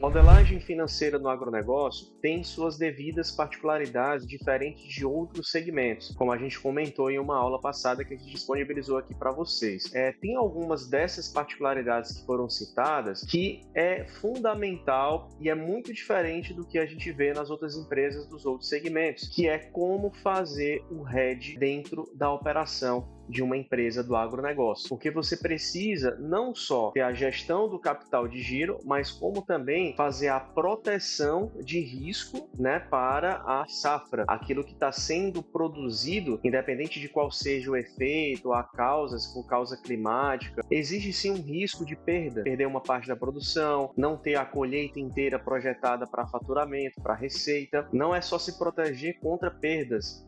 Modelagem financeira no agronegócio tem suas devidas particularidades diferentes de outros segmentos, como a gente comentou em uma aula passada que a gente disponibilizou aqui para vocês. Tem algumas dessas particularidades que foram citadas que é fundamental e é muito diferente do que a gente vê nas outras empresas dos outros segmentos, que é como fazer o hedge dentro da operação de uma empresa do agronegócio, porque você precisa não só ter a gestão do capital de giro, mas como também fazer a proteção de risco, né, para a safra, aquilo que está sendo produzido, independente de qual seja o efeito, a causa, se for causa climática, existe sim um risco de perder uma parte da produção, não ter a colheita inteira projetada para faturamento, para receita. Não é só se proteger contra perdas,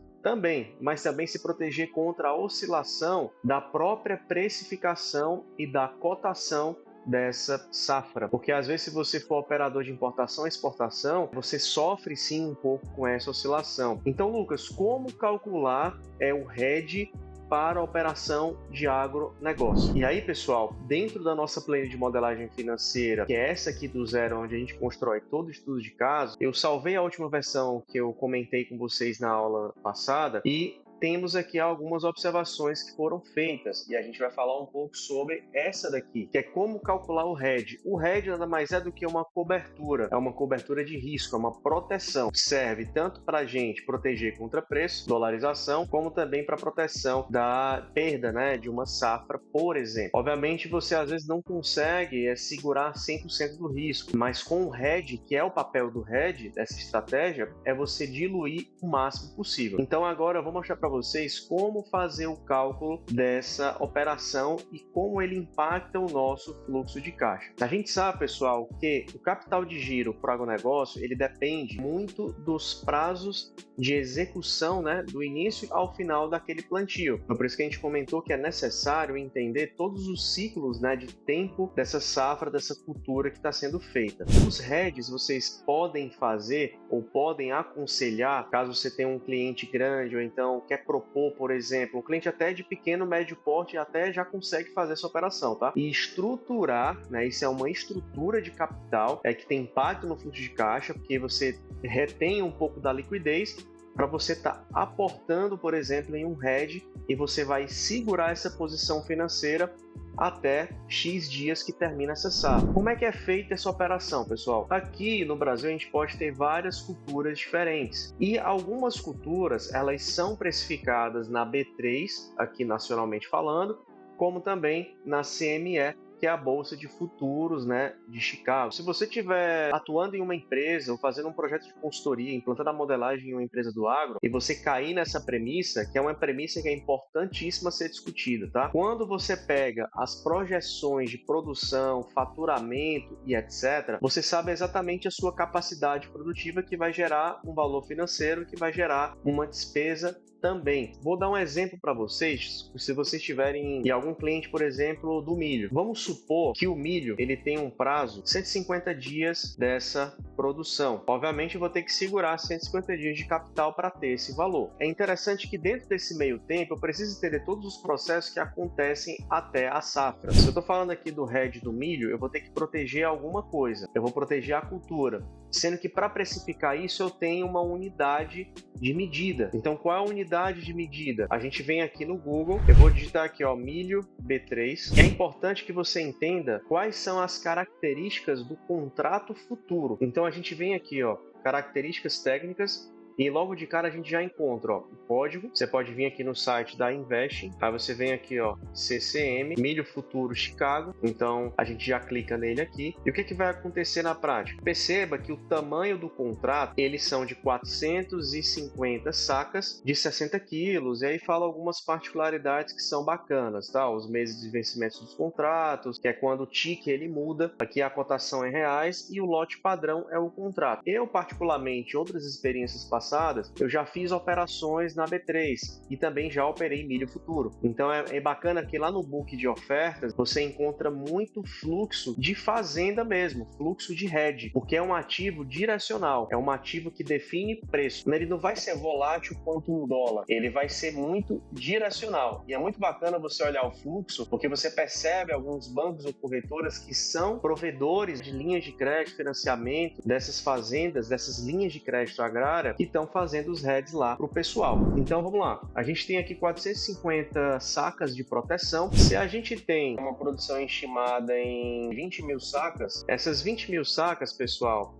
mas também se proteger contra a oscilação da própria precificação e da cotação dessa safra, porque às vezes se você for operador de importação e exportação, você sofre sim um pouco com essa oscilação. Então, Lucas, como calcular o hedge para a operação de agronegócio? E aí, pessoal, dentro da nossa planilha de modelagem financeira, que é essa aqui do zero, onde a gente constrói todo o estudo de caso, eu salvei a última versão que eu comentei com vocês na aula passada e temos aqui algumas observações que foram feitas e a gente vai falar um pouco sobre essa daqui, que é como calcular o hedge. O hedge nada mais é do que uma cobertura, é uma cobertura de risco, é uma proteção. Serve tanto para a gente proteger contra preço, dolarização, como também para proteção da perda, né, de uma safra, por exemplo. Obviamente você às vezes não consegue segurar 100% do risco, mas com o hedge, que é o papel do hedge, dessa estratégia, é você diluir o máximo possível. Então agora eu vou mostrar para vocês como fazer o cálculo dessa operação e como ele impacta o nosso fluxo de caixa. A gente sabe, pessoal, que o capital de giro para o agronegócio, ele depende muito dos prazos de execução, né, do início ao final daquele plantio. Então, por isso que a gente comentou que é necessário entender todos os ciclos, né, de tempo dessa safra, dessa cultura que está sendo feita. Os hedges vocês podem fazer ou podem aconselhar, caso você tenha um cliente grande ou então quer propor, por exemplo, um cliente até de pequeno, médio porte até já consegue fazer essa operação, tá? E estruturar, né, isso é uma estrutura de capital que tem impacto no fluxo de caixa, porque você retém um pouco da liquidez para você estar aportando, por exemplo, em um hedge e você vai segurar essa posição financeira até X dias que termina essa safra. Como é que é feita essa operação, pessoal? Aqui no Brasil a gente pode ter várias culturas diferentes e algumas culturas elas são precificadas na B3, aqui nacionalmente falando, como também na CME, que é a Bolsa de Futuros, né, de Chicago. Se você estiver atuando em uma empresa ou fazendo um projeto de consultoria, implantando a modelagem em uma empresa do agro, e você cair nessa premissa, que é uma premissa que é importantíssima ser discutida, tá? Quando você pega as projeções de produção, faturamento e etc., você sabe exatamente a sua capacidade produtiva que vai gerar um valor financeiro, que vai gerar uma despesa também. Vou dar um exemplo para vocês, se vocês tiverem em algum cliente, por exemplo, do milho. Vamos supor que o milho ele tem um prazo de 150 dias dessa produção. Obviamente eu vou ter que segurar 150 dias de capital para ter esse valor. É interessante que dentro desse meio tempo eu preciso entender todos os processos que acontecem até a safra. Se eu estou falando aqui do hedge do milho, eu vou ter que proteger alguma coisa. Eu vou proteger a cultura. Sendo que para precificar isso eu tenho uma unidade de medida. Então qual é a unidade de medida? A gente vem aqui no Google, eu vou digitar aqui ó, milho B3 e é importante que você entenda quais são as características do contrato futuro. Então a gente vem aqui ó, características técnicas e logo de cara a gente já encontra ó, o código. Você pode vir aqui no site da Invest, aí você vem aqui ó, CCM, Milho Futuro Chicago, então a gente já clica nele aqui. E o que vai acontecer na prática? Perceba que o tamanho do contrato, eles são de 450 sacas de 60 quilos, e aí fala algumas particularidades que são bacanas, tá? Os meses de vencimento dos contratos, que é quando o TIC ele muda, aqui a cotação é em reais e o lote padrão é o contrato. Eu particularmente, outras experiências passadas, passadas, eu já fiz operações na B3 e também já operei milho futuro. Então é bacana que lá no book de ofertas você encontra muito fluxo de fazenda mesmo, fluxo de hedge, porque é um ativo direcional, é um ativo que define preço. Ele não vai ser volátil quanto um dólar, ele vai ser muito direcional. E é muito bacana você olhar o fluxo, porque você percebe alguns bancos ou corretoras que são provedores de linhas de crédito, financiamento dessas fazendas, dessas linhas de crédito agrária, que estão fazendo os hedges lá para o pessoal. Então vamos lá, a gente tem aqui 450 sacas de proteção. Se a gente tem uma produção estimada em 20 mil sacas, essas 20 mil sacas, pessoal,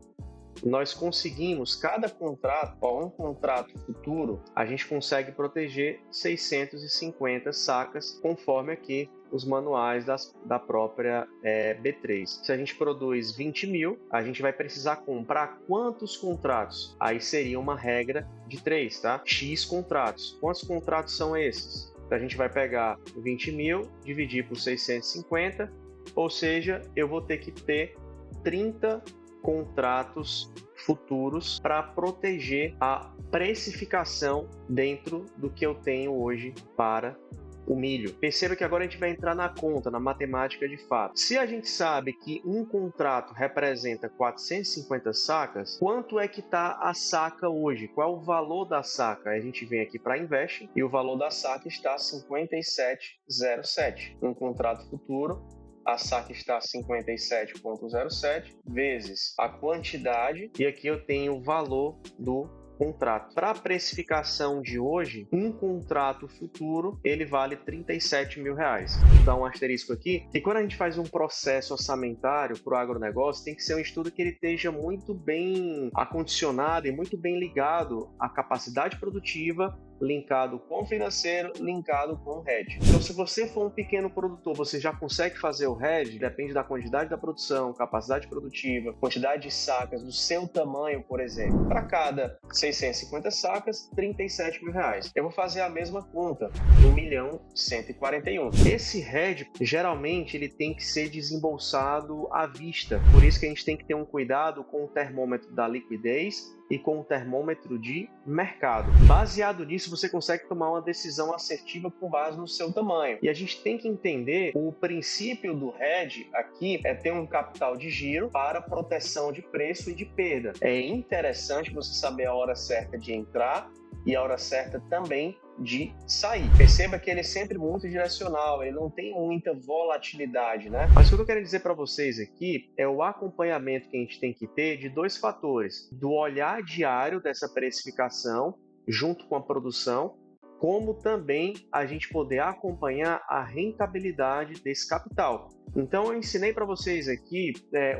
nós conseguimos, cada contrato, um contrato futuro, a gente consegue proteger 650 sacas, conforme aqui os manuais da própria B3. Se a gente produz 20 mil, a gente vai precisar comprar quantos contratos? Aí seria uma regra de 3, tá? X contratos. Quantos contratos são esses? Então, a gente vai pegar 20 mil, dividir por 650, ou seja, eu vou ter que ter 30 contratos futuros para proteger a precificação dentro do que eu tenho hoje para o milho. Perceba que agora a gente vai entrar na conta, na matemática de fato. Se a gente sabe que um contrato representa 450 sacas, quanto é que está a saca hoje? Qual é o valor da saca? A gente vem aqui para Invest e o valor da saca está 57,07. Um contrato futuro, a saca está 57,07 vezes a quantidade, e aqui eu tenho o valor do contrato. Para a precificação de hoje, um contrato futuro ele vale R$37 mil. Vou dar um asterisco aqui, que quando a gente faz um processo orçamentário para o agronegócio, tem que ser um estudo que ele esteja muito bem acondicionado e muito bem ligado à capacidade produtiva, linkado com o financeiro, linkado com o hedge. Então, se você for um pequeno produtor, você já consegue fazer o hedge, depende da quantidade da produção, capacidade produtiva, quantidade de sacas, do seu tamanho, por exemplo. Para cada 650 sacas, R$37 mil. Eu vou fazer a mesma conta, 1.141. Esse hedge, geralmente, ele tem que ser desembolsado à vista. Por isso que a gente tem que ter um cuidado com o termômetro da liquidez e com o termômetro de mercado. Baseado nisso, você consegue tomar uma decisão assertiva com base no seu tamanho. E a gente tem que entender o princípio do hedge aqui é ter um capital de giro para proteção de preço e de perda. É interessante você saber a hora certa de entrar e a hora certa também de sair. Perceba que ele é sempre muito direcional, ele não tem muita volatilidade, né? Mas o que eu quero dizer para vocês aqui é o acompanhamento que a gente tem que ter de dois fatores: do olhar diário dessa precificação junto com a produção, como também a gente poder acompanhar a rentabilidade desse capital. Então eu ensinei para vocês aqui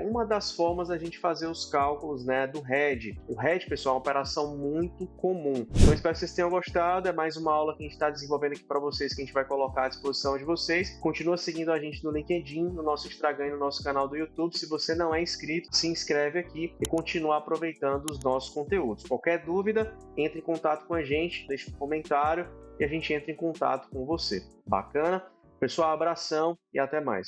uma das formas da gente fazer os cálculos, né, do hedge. O hedge, pessoal, é uma operação muito comum. Então espero que vocês tenham gostado. É mais uma aula que a gente está desenvolvendo aqui para vocês, que a gente vai colocar à disposição de vocês. Continua seguindo a gente no LinkedIn, no nosso Instagram e no nosso canal do YouTube. Se você não é inscrito, se inscreve aqui e continua aproveitando os nossos conteúdos. Qualquer dúvida, entre em contato com a gente, deixa um comentário e a gente entra em contato com você. Bacana? Pessoal, abração e até mais.